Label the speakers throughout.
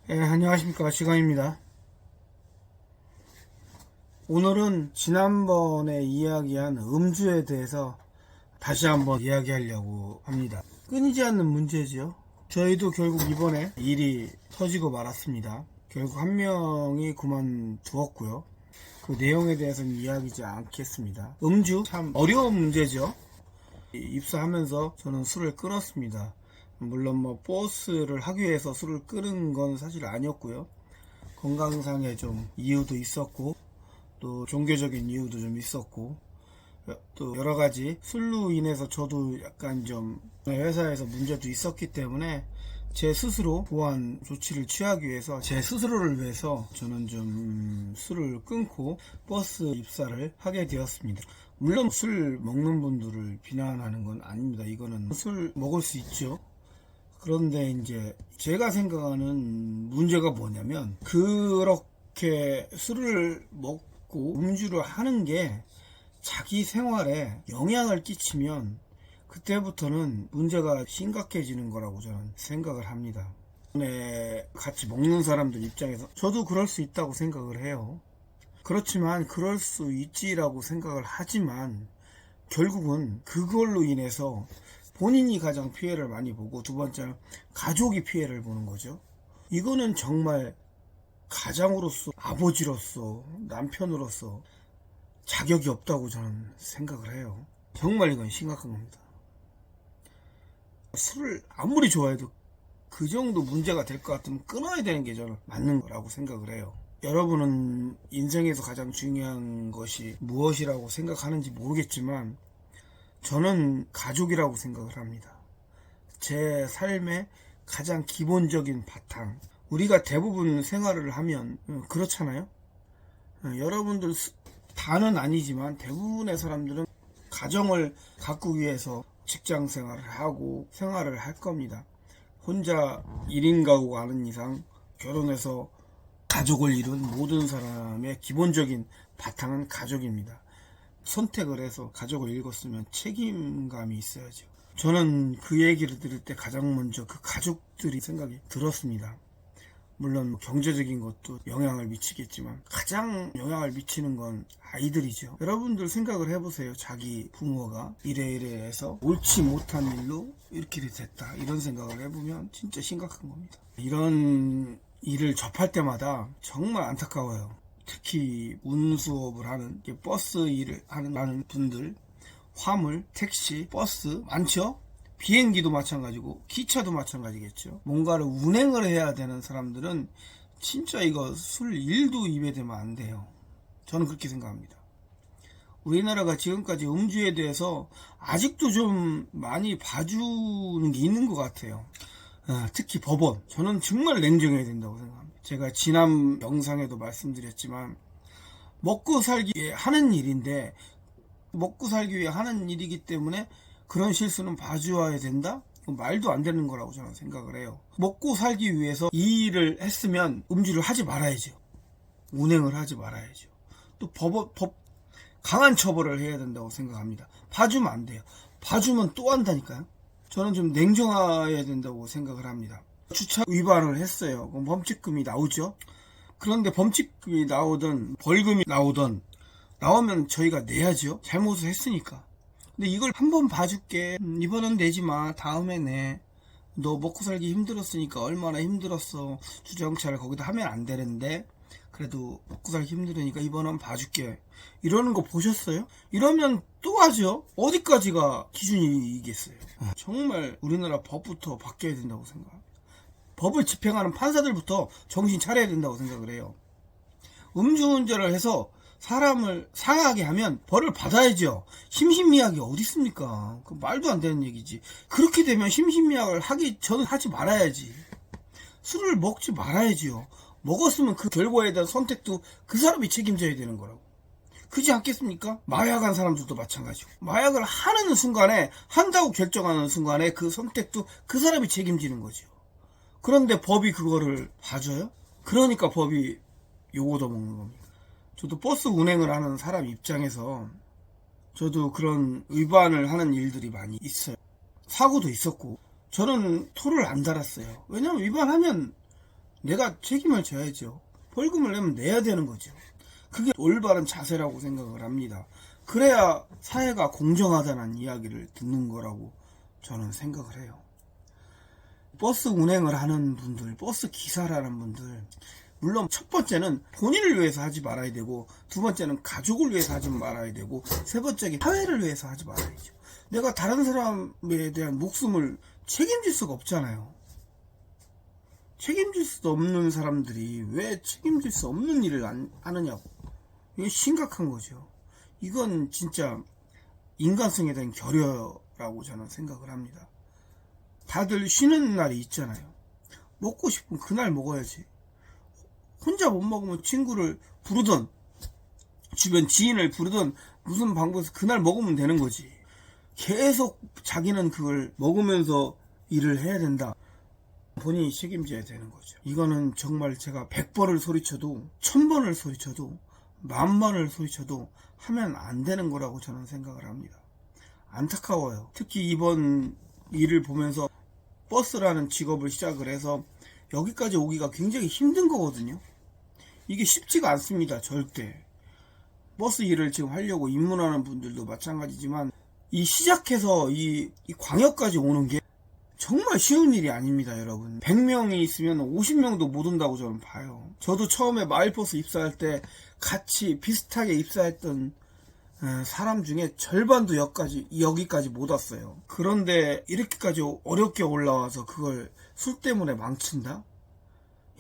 Speaker 1: 안녕하십니까. 시간입니다. 오늘은 지난번에 이야기한 음주에 대해서 다시 한번 이야기하려고 합니다. 끊이지 않는 문제죠. 저희도 결국 이번에 일이 터지고 말았습니다. 결국 한 명이 그만두었고요. 그 내용에 대해서는 이야기하지 않겠습니다. 음주 참 어려운 문제죠. 입사하면서 저는 술을 끊었습니다. 물론 버스를 하기 위해서 술을 끊은 건 사실 아니었고요. 건강상의 좀 이유도 있었고, 또 종교적인 이유도 좀 있었고, 또 여러 가지 술로 인해서 저도 약간 좀 회사에서 문제도 있었기 때문에 제 스스로 보완 조치를 취하기 위해서 제 스스로를 위해서 저는 좀 술을 끊고 버스 입사를 하게 되었습니다. 물론 술 먹는 분들을 비난하는 건 아닙니다. 이거는 술 먹을 수 있죠. 그런데 이제 제가 생각하는 문제가 뭐냐면 그렇게 술을 먹고 음주를 하는 게 자기 생활에 영향을 끼치면 그때부터는 문제가 심각해지는 거라고 저는 생각을 합니다. 같이 먹는 사람들 입장에서 저도 그럴 수 있다고 생각을 해요. 그렇지만 그럴 수 있지라고 생각을 하지만 결국은 그걸로 인해서 본인이 가장 피해를 많이 보고 두 번째는 가족이 피해를 보는 거죠. 이거는 정말 가장으로서 아버지로서 남편으로서 자격이 없다고 저는 생각을 해요. 정말 이건 심각한 겁니다. 술을 아무리 좋아해도 그 정도 문제가 될 것 같으면 끊어야 되는 게 저는 맞는 거라고 생각을 해요. 여러분은 인생에서 가장 중요한 것이 무엇이라고 생각하는지 모르겠지만 저는 가족이라고 생각을 합니다. 제 삶의 가장 기본적인 바탕. 우리가 대부분 생활을 하면 그렇잖아요. 여러분들 다는 아니지만 대부분의 사람들은 가정을 가꾸기 위해서 직장 생활을 하고 생활을 할 겁니다. 혼자 1인 가구가 아닌 이상 결혼해서 가족을 이룬 모든 사람의 기본적인 바탕은 가족입니다. 선택을 해서 가족을 읽었으면 책임감이 있어야죠. 저는 그 얘기를 들을 때 가장 먼저 그 가족들이 생각이 들었습니다. 물론 경제적인 것도 영향을 미치겠지만 가장 영향을 미치는 건 아이들이죠. 여러분들 생각을 해보세요. 자기 부모가 이래 해서 옳지 못한 일로 이렇게 됐다 이런 생각을 해보면 진짜 심각한 겁니다. 이런 일을 접할 때마다 정말 안타까워요. 특히 운수업을 하는 버스 일을 하는 분들, 화물, 택시, 버스 많죠? 비행기도 마찬가지고 기차도 마찬가지겠죠. 뭔가를 운행을 해야 되는 사람들은 진짜 이거 술 일도 입에 대면 안 돼요. 저는 그렇게 생각합니다. 우리나라가 지금까지 음주에 대해서 아직도 좀 많이 봐주는 게 있는 것 같아요. 특히 법원. 저는 정말 냉정해야 된다고 생각합니다. 제가 지난 영상에도 말씀드렸지만 먹고 살기 위해 하는 일인데 먹고 살기 위해 하는 일이기 때문에 그런 실수는 봐주어야 된다? 말도 안 되는 거라고 저는 생각을 해요. 먹고 살기 위해서 이 일을 했으면 음주를 하지 말아야죠. 운행을 하지 말아야죠. 또 강한 처벌을 해야 된다고 생각합니다. 봐주면 안 돼요. 봐주면 또 한다니까요. 저는 좀 냉정해야 된다고 생각을 합니다. 주차 위반을 했어요. 그럼 범칙금이 나오죠. 그런데 범칙금이 나오든 벌금이 나오면 저희가 내야죠. 잘못을 했으니까. 근데 이걸 한 번 봐줄게. 이번은 내지 마. 다음에 내. 너 먹고 살기 힘들었으니까 얼마나 힘들었어. 주정차를 거기다 하면 안 되는데 그래도 먹고 살기 힘들으니까 이번은 봐줄게. 이러는 거 보셨어요? 이러면 또 하죠. 어디까지가 기준이겠어요. 정말 우리나라 법부터 바뀌어야 된다고 생각합니다. 법을 집행하는 판사들부터 정신 차려야 된다고 생각을 해요. 음주운전을 해서 사람을 상하게 하면 벌을 받아야죠. 심신미약이 어디 있습니까? 그 말도 안 되는 얘기지. 그렇게 되면 심신미약을 저는 하지 말아야지. 술을 먹지 말아야지요. 먹었으면 그 결과에 대한 선택도 그 사람이 책임져야 되는 거라고. 그지 않겠습니까? 마약한 사람들도 마찬가지고. 마약을 하는 순간에, 한다고 결정하는 순간에 그 선택도 그 사람이 책임지는 거죠. 그런데 법이 그거를 봐줘요? 그러니까 법이 요거도 먹는 겁니다. 저도 버스 운행을 하는 사람 입장에서 저도 그런 위반을 하는 일들이 많이 있어요. 사고도 있었고 저는 토를 안 달았어요. 왜냐면 위반하면 내가 책임을 져야죠. 벌금을 내면 내야 되는 거죠. 그게 올바른 자세라고 생각을 합니다. 그래야 사회가 공정하다는 이야기를 듣는 거라고 저는 생각을 해요. 버스 운행을 하는 분들, 버스 기사라는 분들, 물론 첫 번째는 본인을 위해서 하지 말아야 되고, 두 번째는 가족을 위해서 하지 말아야 되고, 세 번째는 사회를 위해서 하지 말아야죠. 내가 다른 사람에 대한 목숨을 책임질 수가 없잖아요. 책임질 수 없는 사람들이 왜 책임질 수 없는 일을 하느냐고. 이게 심각한 거죠. 이건 진짜 인간성에 대한 결여라고 저는 생각을 합니다. 다들 쉬는 날이 있잖아요. 먹고 싶으면 그날 먹어야지. 혼자 못 먹으면 친구를 부르던 주변 지인을 부르던 무슨 방법에서 그날 먹으면 되는 거지. 계속 자기는 그걸 먹으면서 일을 해야 된다. 본인이 책임져야 되는 거죠. 이거는 정말 제가 100번을 소리쳐도 1000번을 소리쳐도 10,000번을 소리쳐도 하면 안 되는 거라고 저는 생각을 합니다. 안타까워요. 특히 이번 일을 보면서 버스라는 직업을 시작을 해서 여기까지 오기가 굉장히 힘든 거거든요. 이게 쉽지가 않습니다. 절대. 버스 일을 지금 하려고 입문하는 분들도 마찬가지지만 이 시작해서 이 광역까지 오는 게 정말 쉬운 일이 아닙니다, 여러분. 100명이 있으면 50명도 못 온다고 저는 봐요. 저도 처음에 마을버스 입사할 때 같이 비슷하게 입사했던 사람 중에 절반도 여기까지 못 왔어요. 그런데 이렇게까지 어렵게 올라와서 그걸 술 때문에 망친다?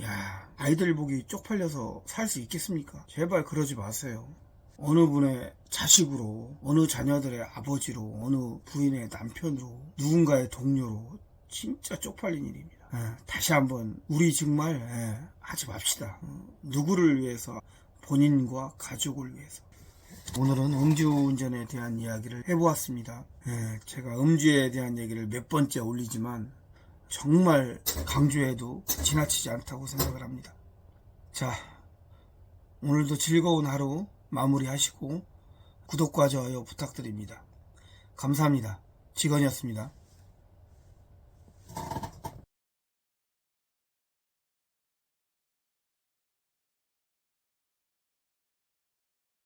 Speaker 1: 야, 아이들 보기 쪽팔려서 살 수 있겠습니까? 제발 그러지 마세요. 어느 분의 자식으로, 어느 자녀들의 아버지로, 어느 부인의 남편으로, 누군가의 동료로 진짜 쪽팔린 일입니다. 다시 한번 우리 정말 하지 맙시다. 누구를 위해서? 본인과 가족을 위해서. 오늘은 음주운전에 대한 이야기를 해보았습니다. 제가 음주에 대한 얘기를 몇 번째 올리지만 정말 강조해도 지나치지 않다고 생각을 합니다. 자, 오늘도 즐거운 하루 마무리하시고 구독과 좋아요 부탁드립니다. 감사합니다. 직원이었습니다.